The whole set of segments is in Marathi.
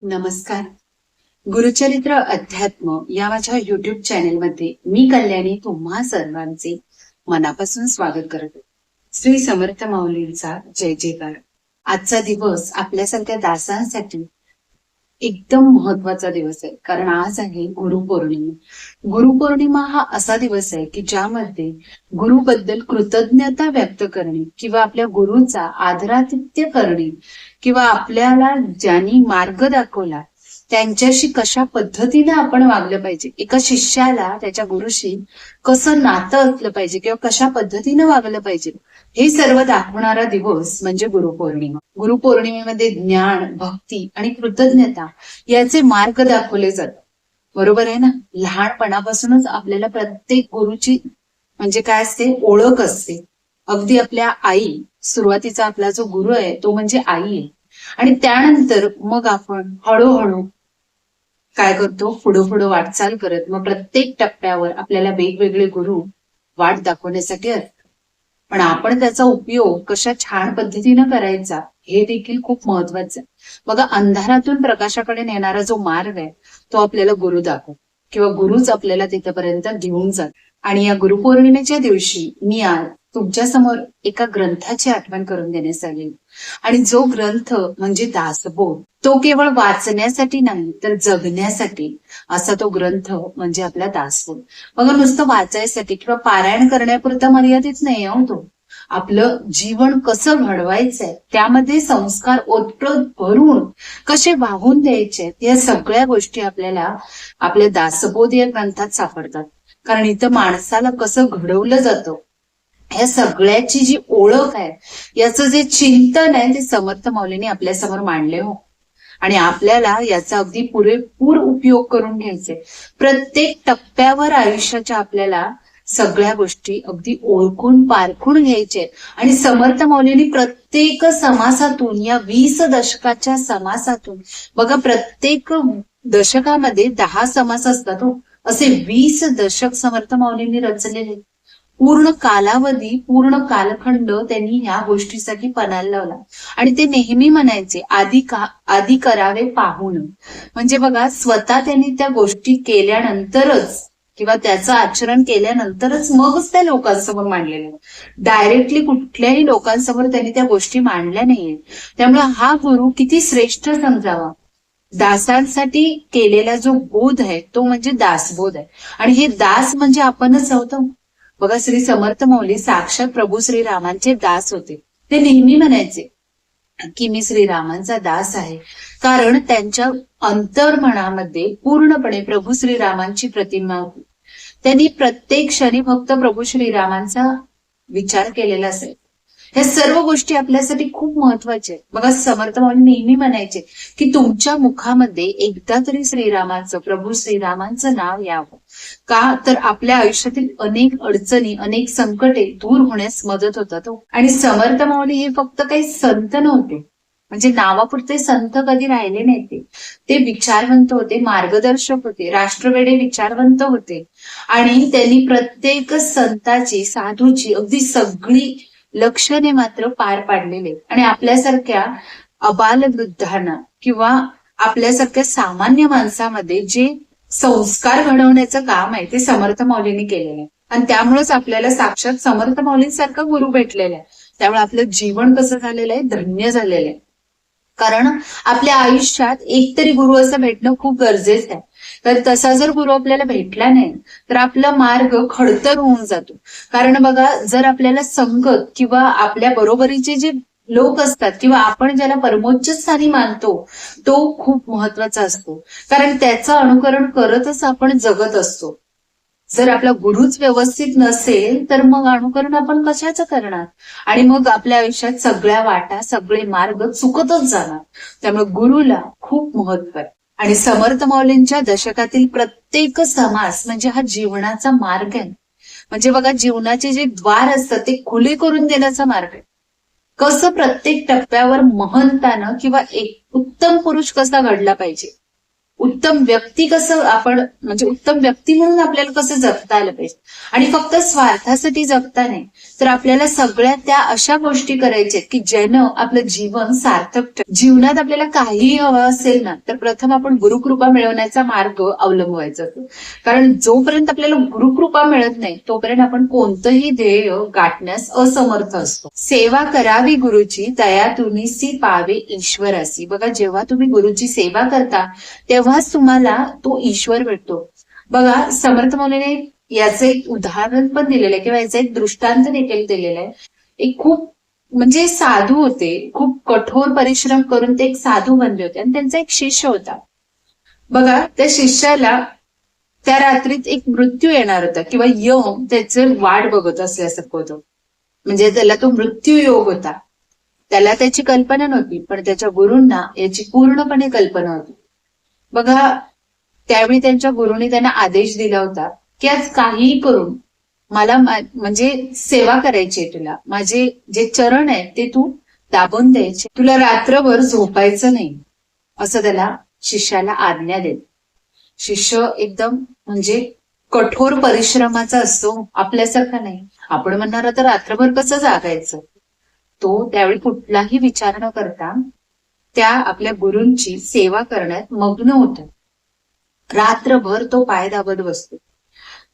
नमस्कार. गुरुचरित्र अध्यात्म या माझ्या युट्यूब चॅनेलमध्ये मी कल्याणी तुम्हा सर्वांचे मनापासून स्वागत करते. श्री समर्थ माऊलींचा जय जयकार. आजचा दिवस आपल्यासारख्या दासांसाठी एकदम महत्वाचा दिवस आहे, कारण आज आहे गुरुपौर्णिमा. गुरुपौर्णिमा हा असा दिवस आहे की ज्यामध्ये गुरुबद्दल कृतज्ञता व्यक्त करणे किंवा आपल्या गुरुचा आदरातिथ्य करणे किंवा आपल्याला ज्यांनी मार्ग दाखवला त्यांच्याशी कशा पद्धतीने आपण वागलं पाहिजे, एका शिष्याला त्याच्या गुरुशी कसं नातं असलं पाहिजे किंवा कशा पद्धतीने वागलं पाहिजे, हे सर्व दाखवणारा दिवस म्हणजे गुरुपौर्णिमा. गुरुपौर्णिमेमध्ये ज्ञान, भक्ती आणि कृतज्ञता याचे मार्ग दाखवले जातात. बरोबर आहे ना? लहानपणापासूनच आपल्याला प्रत्येक गुरुची म्हणजे काय असते, ओळख असते. अगदी आपल्या आई, सुरुवातीचा आपला जो गुरु आहे तो म्हणजे आई आहे, आणि त्यानंतर मग आपण हळूहळू काय करतो, पुढं वाटचाल करत मग प्रत्येक टप्प्यावर आपल्याला वेगवेगळे गुरु वाट दाखवण्यासाठी असतात. पण आपण त्याचा उपयोग कशा छान पद्धतीनं करायचा हे देखील खूप महत्वाचं आहे. बघा, अंधारातून प्रकाशाकडे नेणारा जो मार्ग आहे तो आपल्याला गुरु दाखवतो किंवा गुरुच आपल्याला तिथपर्यंत घेऊन जात. आणि या गुरुपौर्णिमेच्या दिवशी मी आज तुमच्या समोर एका ग्रंथाची आठवण करून देण्यास आली. आणि जो ग्रंथ म्हणजे दासबोध, तो केवळ वाचण्यासाठी नाही तर जगण्यासाठी असा तो ग्रंथ म्हणजे आपला दासबोध. बघा, नुसतं वाचायसाठी किंवा पारायण करण्यापुरता मर्यादित नाही हो तो. आपलं जीवन कसं घडवायचंय, त्यामध्ये संस्कार ओतप्रोत भरून कसे वाहून द्यायचे, या सगळ्या गोष्टी आपल्याला आपल्या दासबोध या ग्रंथात सापडतात. कारण इथं माणसाला कसं घडवलं जातं या सगळ्याची जी ओळख आहे, याचं जे चिंतन आहे ते समर्थ माऊलींनी आपल्यासमोर मांडले हो. आणि आपल्याला याचा अगदी पुरेपूर उपयोग करून घ्यायचे. प्रत्येक टप्प्यावर आयुष्याच्या आपल्याला सगळ्या गोष्टी अगदी ओळखून पारखून घ्यायचे. आणि समर्थ माऊलींनी प्रत्येक समासातून, या 20 दशकाच्या समासातून, बघा प्रत्येक दशकामध्ये 10 समास असतात हो, असे 20 दशक समर्थ माऊलींनी रचलेले. पूर्ण कालावधी, पूर्ण कालखंड त्यांनी ह्या गोष्टीसाठी पणाला लावला. आणि ते नेहमी म्हणायचे, आधी करावे पाहून. म्हणजे बघा, स्वतः त्यांनी त्या गोष्टी केल्यानंतरच किंवा त्याचं आचरण केल्यानंतरच मगच त्या लोकांसमोर मांडलेल्या. डायरेक्टली कुठल्याही लोकांसमोर त्यांनी त्या गोष्टी मांडल्या नाहीये. त्यामुळे हा गुरु किती श्रेष्ठ समजावा. दासांसाठी केलेला जो बोध आहे तो म्हणजे दासबोध आहे. आणि हे दास म्हणजे आपणच होतो. बघा, श्री समर्थ माऊली साक्षात प्रभू श्रीरामांचे दास होते. ते नेहमी म्हणायचे की मी श्रीरामांचा दास आहे, कारण त्यांच्या अंतर्मनामध्ये पूर्णपणे प्रभू श्रीरामांची प्रतिमा होती. त्यांनी प्रत्येक क्षणी फक्त प्रभू श्रीरामांचा विचार केलेला असेल. ह्या सर्व गोष्टी आपल्यासाठी खूप महत्वाच्या आहेत. बघा, समर्थ माऊली नेहमी म्हणायचे की तुमच्या मुखामध्ये एकदा तरी श्रीरामाचं, प्रभू श्रीरामांचं नाव यावं. का तर आपल्या आयुष्यातील अनेक अडचणी, अनेक संकटे दूर होण्यास मदत होतात. आणि समर्थ माऊली हे फक्त काही संत नव्हते, म्हणजे नावापुरते संत कधी राहिले नाही. ते विचारवंत होते, मार्गदर्शक होते, राष्ट्रवेडे विचारवंत होते. आणि त्यांनी प्रत्येक संताची, साधूची अगदी सगळी लक्षणे मात्र पार पाडलेले. आणि आपल्यासारख्या अबालवृद्धांना किंवा आपल्यासारख्या सामान्य माणसामध्ये जे संस्कार घडवण्याचं काम आहे ते समर्थ माऊलींनी केलेलं आहे. आणि त्यामुळेच आपल्याला साक्षात समर्थ माऊलींसारखा गुरु भेटलेला आहे. त्यामुळे आपलं जीवन कसं झालेलं आहे, धन्य झालेलं आहे. कारण आपल्या आयुष्यात एक तरी गुरु असं भेटणं खूप गरजेचं आहे. तर तसा जर गुरु आपल्याला भेटला नाही तर आपला मार्ग खडतर होऊन जातो. कारण बघा, जर आपल्याला संगत किंवा आपल्या बरोबरीचे जे लोक असतात किंवा आपण ज्याला परमोच्च स्थानी मानतो तो खूप महत्वाचा असतो. कारण त्याचं अनुकरण करतच आपण जगत असतो. जर आपला गुरुच व्यवस्थित नसेल तर मग अनुकरण आपण कशाचं करणार, आणि मग आपल्या आयुष्यात सगळ्या वाटा, सगळे मार्ग चुकतच जाणार. त्यामुळे गुरुला खूप महत्व आहे. आणि समर्थ माऊलींच्या दशकातील प्रत्येक समास म्हणजे हा जीवनाचा मार्ग आहे. म्हणजे बघा, जीवनाचे जे द्वार असतात ते खुले करून देण्याचा मार्ग आहे. कसं प्रत्येक टप्प्यावर महंतानं किंवा एक उत्तम पुरुष कसा घडला पाहिजे, उत्तम व्यक्ती कसं आपण म्हणजे उत्तम व्यक्ती म्हणून आपल्याला कसं जगता आलं पाहिजे. आणि फक्त स्वार्थासाठी जगता नाही, तर आपल्याला सगळ्या त्या अशा गोष्टी करायच्या की ज्यानं आपलं जीवन सार्थक ठरेल. जीवनात आपल्याला काहीही हवं असेल ना, तर प्रथम आपण गुरुकृपा मिळवण्याचा मार्ग अवलंबवायचा असतो. कारण जोपर्यंत आपल्याला गुरुकृपा मिळत नाही तोपर्यंत आपण कोणतंही ध्येय गाठण्यास असमर्थ असतो. सेवा करावी गुरुची, दया तुनिसी पावे ईश्वरासी. बघा, जेव्हा तुम्ही गुरुची सेवा करता तेव्हाच तुम्हाला तो ईश्वर भेटतो. बघा, समर्थ मौलीने याचं एक उदाहरण पण दिलेलं आहे किंवा याचा एक दृष्टांत देखील दिलेला आहे. एक खूप म्हणजे साधू होते, खूप कठोर परिश्रम करून ते एक साधू बनले होते आणि त्यांचा एक शिष्य होता. बघा, त्या शिष्याला त्या रात्रीत एक मृत्यू येणार होता किंवा यम त्याचं वाट बघत असल्यासारखं होतं. म्हणजे त्याला तो मृत्यू योग होता. त्याला त्याची कल्पना नव्हती, पण त्याच्या गुरूंना याची पूर्णपणे कल्पना होती. बघा, त्यावेळी त्यांच्या गुरुने त्यांना आदेश दिला होता की आज काहीही करून मला म्हणजे सेवा करायची आहे, तुला माझे जे चरण आहेत ते तू दाबून द्यायचे, तुला रात्रभर झोपायचं नाही, असं त्याला शिष्याला आज्ञा देत. शिष्य एकदम म्हणजे कठोर परिश्रमाचा असतो, आपल्यासारखा नाही. आपण म्हणणार तर रात्रभर कसं जागायचं. तो त्यावेळी कुठलाही विचार न करता त्या आपल्या गुरूंची सेवा करण्यात मग्न होतो. रात्रभर तो पाय दाबत बसतो.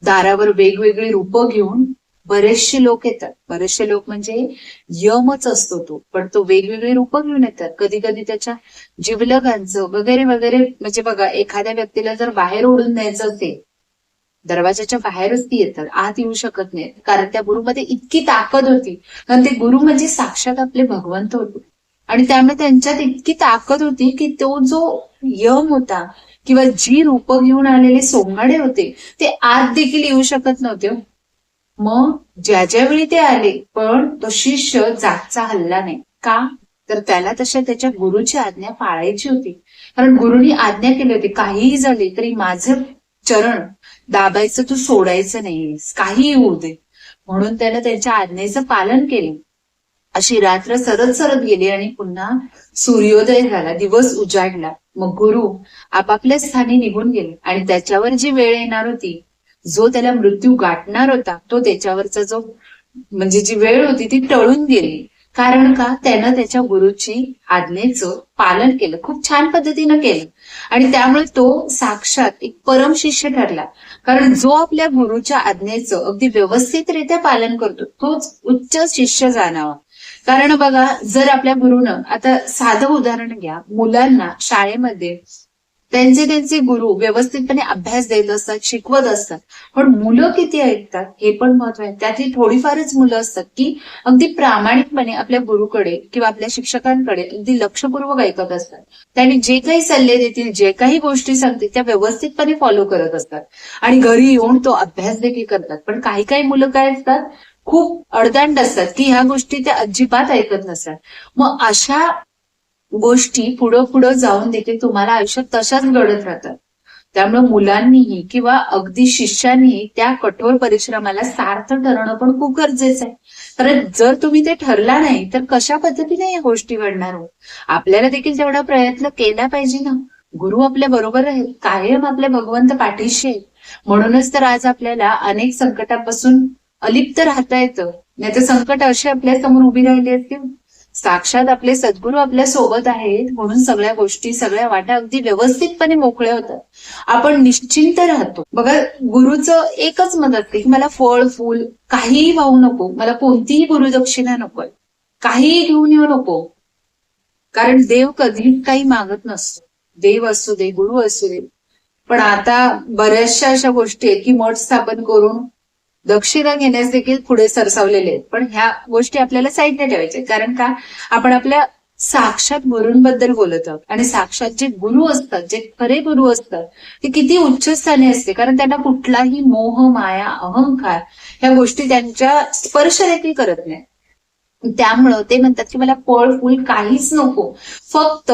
दारावर वेगवेगळी रूपं घेऊन बरेचसे लोक येतात. बरेचसे लोक म्हणजे यमच असतो तो, पण तो वेगवेगळी रूपं घेऊन येतात. कधी कधी त्याच्या जिवलगांचं वगैरे वगैरे. म्हणजे बघा, एखाद्या व्यक्तीला जर बाहेर ओढून द्यायचं असेल, दरवाजाच्या बाहेरच ती येतात, आत येऊ शकत नाही, कारण त्या गुरुमध्ये इतकी ताकद होती. कारण ते गुरु म्हणजे साक्षात आपले भगवंत होते. आणि त्यामुळे त्यांच्यात इतकी ताकद होती की तो जो यम होता किंवा जी रूपं घेऊन आलेले सोंगाडे होते ते आत देखील येऊ शकत नव्हते. मग ज्या वेळी ते आले, पण तो शिष्य जागचा हल्ला नाही. का? तर त्याला तशा त्याच्या गुरुची आज्ञा पाळायची होती. कारण गुरुनी आज्ञा केली होती, काहीही झाले तरी माझं चरण दाबायचं तू सोडायचं नाहीस, काहीही होऊ दे. म्हणून त्यानं त्यांच्या आज्ञेचं पालन केलं. अशी रात्र सरत सरत गेली आणि पुन्हा सूर्योदय झाला, दिवस उजाडला. मग गुरु आपापल्या स्थानी निघून गेले आणि त्याच्यावर जी वेळ येणार होती, जो त्याला मृत्यू गाठणार होता, तो त्याच्यावरचा जो म्हणजे जी वेळ होती ती टळून गेली. कारण का? त्यानं त्याच्या गुरुची आज्ञेचं पालन केलं, खूप छान पद्धतीनं केलं. आणि त्यामुळे तो साक्षात एक परम शिष्य ठरला. कारण जो आपल्या गुरुच्या आज्ञेचं अगदी व्यवस्थितरित्या पालन करतो तोच उच्च शिष्य जाणावा. कारण बघा, जर आपल्या गुरुनं, आता साधं उदाहरण घ्या, मुलांना शाळेमध्ये त्यांचे गुरु व्यवस्थितपणे अभ्यास देत असतात, शिकवत असतात, पण मुलं किती ऐकतात हे पण महत्व आहे. त्यातली थोडीफारच मुलं असतात की अगदी प्रामाणिकपणे आपल्या गुरुकडे किंवा आपल्या शिक्षकांकडे अगदी लक्षपूर्वक ऐकत असतात. त्यांनी जे काही सल्ले देतील, जे काही गोष्टी सांगतील त्या व्यवस्थितपणे फॉलो करत असतात आणि घरी येऊन तो अभ्यास देखील करतात. पण काही काही मुलं काय असतात, खूप अडदांड असतात की ह्या गोष्टी त्या अजिबात ऐकत नसतात. मग अशा गोष्टी पुढं पुढं जाऊन देखील तुम्हाला आयुष्यात तशाच घडत राहतात. त्यामुळे मुलांनीही किंवा अगदी शिष्यांनीही त्या कठोर परिश्रमाला सार्थ ठरणं पण खूप गरजेचं आहे. कारण जर तुम्ही ते ठरला नाही तर कशा पद्धतीने या गोष्टी घडणार हो. आपल्याला देखील तेवढा प्रयत्न केला पाहिजे ना. गुरु आपल्या बरोबर आहेत, कायम आपले भगवंत पाठीशी आहेत. म्हणूनच तर आज आपल्याला अनेक संकटापासून अलिप्त राहता येतं. नाही तर संकट अशी आपल्या समोर उभी राहिली असतील. साक्षात आपले सद्गुरू आपल्या सोबत आहेत म्हणून सगळ्या गोष्टी, सगळ्या वाटा अगदी व्यवस्थितपणे मोकळ्या होतात. आपण निश्चिंत राहतो. बघा, गुरुचं एकच मत असते की मला फळ फूल काहीही वाहू नको, मला कोणतीही गुरुदक्षिणा नकोय, काहीही घेऊन येऊ नको. कारण देव कधीच काही मागत नसतो. देव असू दे, गुरु असू दे. पण आता बऱ्याचशा अशा गोष्टी आहेत की मठ स्थापन करून दक्षिणा घेण्यास देखील पुढे सरसावलेले आहेत. पण ह्या गोष्टी आपल्याला साईडने ठेवायच्या. कारण का? आपण आपल्या साक्षात गुरूंबद्दल बोलत आहोत. आणि साक्षात जे गुरु असतात, जे खरे गुरु असतात, ते किती उच्च स्थानी असते. कारण त्यांना कुठलाही मोह, माया, अहंकार ह्या गोष्टी त्यांच्या स्पर्श देखील करत नाही. त्यामुळं ते म्हणतात की मला फळ फूल काहीच नको, फक्त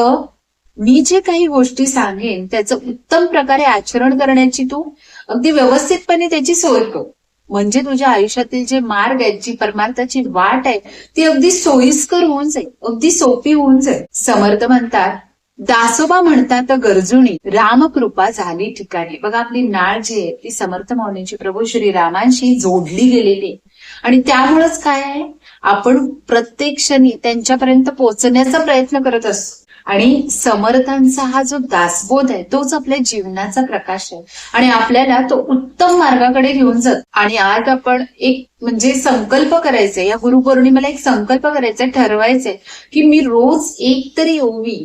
मी जे काही गोष्टी सांगेन त्याचं उत्तम प्रकारे आचरण करण्याची तू अगदी व्यवस्थितपणे त्याची सोय कर. म्हणजे तुझ्या आयुष्यातील जे मार्ग आहेत, जी परमार्थाची वाट आहे ती अगदी सोयीस्कर होऊन जाईल, अगदी सोपी होऊन जाईल. समर्थ म्हणतात दासोबा म्हणतात गरजुणी रामकृपा झाली ठिकाणी. बघा आपली नाळ जी आहे ती समर्थ माऊलींची प्रभू श्री रामांशी जोडली गेलेली आहे. आणि त्यामुळेच काय आहे, आपण प्रत्येक क्षणी त्यांच्यापर्यंत पोहोचण्याचा प्रयत्न करत असतो. आणि समर्थांचा हा जो दासबोध आहे तोच आपल्या जीवनाचा प्रकाश आहे आणि आपल्याला तो उत्तम मार्गाकडे घेऊन जात. आणि आज आपण एक म्हणजे संकल्प करायचा, या गुरुपौर्णिमेला एक संकल्प करायचा, ठरवायचंय की मी रोज एक तरी ओवी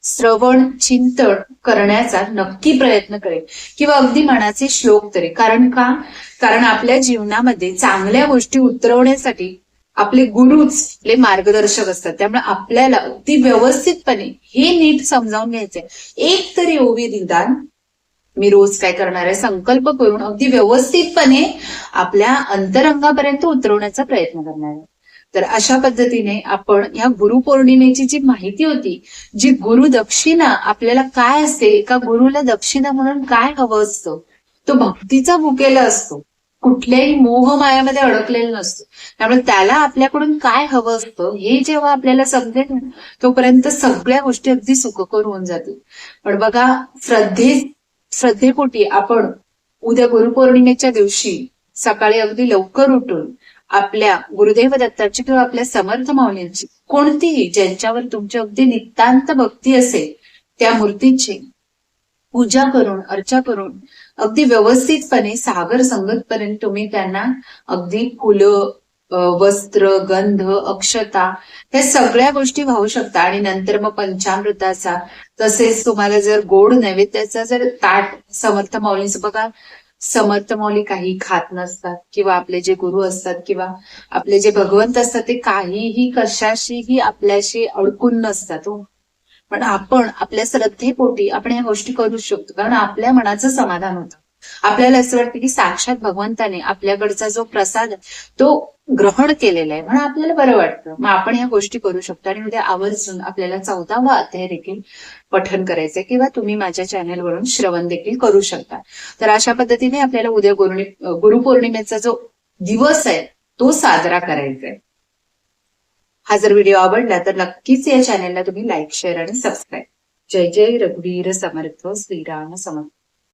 श्रवण चिंतन करण्याचा नक्की प्रयत्न करेल, किंवा अगदी मनाचे श्लोक तरी. कारण आपल्या जीवनामध्ये चांगल्या गोष्टी उतरवण्यासाठी आपले गुरुच आपले मार्गदर्शक असतात. त्यामुळे आपल्याला अगदी व्यवस्थितपणे हे नीट समजावून घ्यायचंय, एक तरी ओवी निदान मी रोज काय करणार आहे संकल्प करून अगदी व्यवस्थितपणे आपल्या अंतरंगापर्यंत उतरवण्याचा प्रयत्न करणार आहे. तर अशा पद्धतीने आपण ह्या गुरुपौर्णिमेची जी माहिती होती, जी गुरु दक्षिणा आपल्याला काय असते, एका गुरुला दक्षिणा म्हणून काय हवं असतं, तो भक्तीचा भुकेला असतो, कुठल्याही मोहमायामध्ये अडकलेला नसतो. त्यामुळे त्याला आपल्याकडून काय हवं असतं हे जेव्हा आपल्याला समजेल तोपर्यंत सगळ्या गोष्टी अगदी सुखकर होऊन जातील. पण बघा, श्रद्धेपोटी आपण उद्या गुरुपौर्णिमेच्या दिवशी सकाळी अगदी लवकर उठून आपल्या गुरुदेव दत्ताची किंवा आपल्या समर्थ माऊलींची कोणतीही ज्यांच्यावर तुमची अगदी नितांत भक्ती असेल त्या मूर्तीची पूजा करून अर्चा करून अगदी व्यवस्थितपणे सागर संगतपर्यंत तुम्ही त्यांना अगदी फुलं, वस्त्र, गंध, अक्षता हे सगळ्या गोष्टी वाहू शकता. आणि नंतर मग पंचामृताचा, तसेच तुम्हाला जर गोड नैवेद्याचा जर ताट समर्थ माऊलींचं, बघा समर्थ माऊली काही खात नसतात, किंवा आपले जे गुरु असतात किंवा आपले जे भगवंत असतात ते काहीही कशाशीही आपल्याशी अडकून नसतात हो. पण आपण आपल्या श्रद्धेपोटी आपण या गोष्टी करू शकतो, कारण आपल्या मनाचं समाधान होतं. आपल्याला असं वाटतं की साक्षात भगवंताने आपल्याकडचा जो प्रसाद तो ग्रहण केलेला आहे, म्हणून आपल्याला बरं वाटतं. मग आपण या गोष्टी करू शकतो. आणि उद्या आवर्जून आपल्याला 14वा अध्याय देखील पठण करायचंय, किंवा तुम्ही माझ्या चॅनलवरून श्रवण देखील करू शकता. तर अशा पद्धतीने आपल्याला उद्या गुरुपौर्णिमेचा जो दिवस आहे तो साजरा करायचा आहे. हा जर व्हिडिओ आवडला तर नक्कीच या चॅनलला तुम्ही लाईक, शेअर आणि सबस्क्राईब. जय जय रघुवीर समर्थ श्रीराम समर्थ.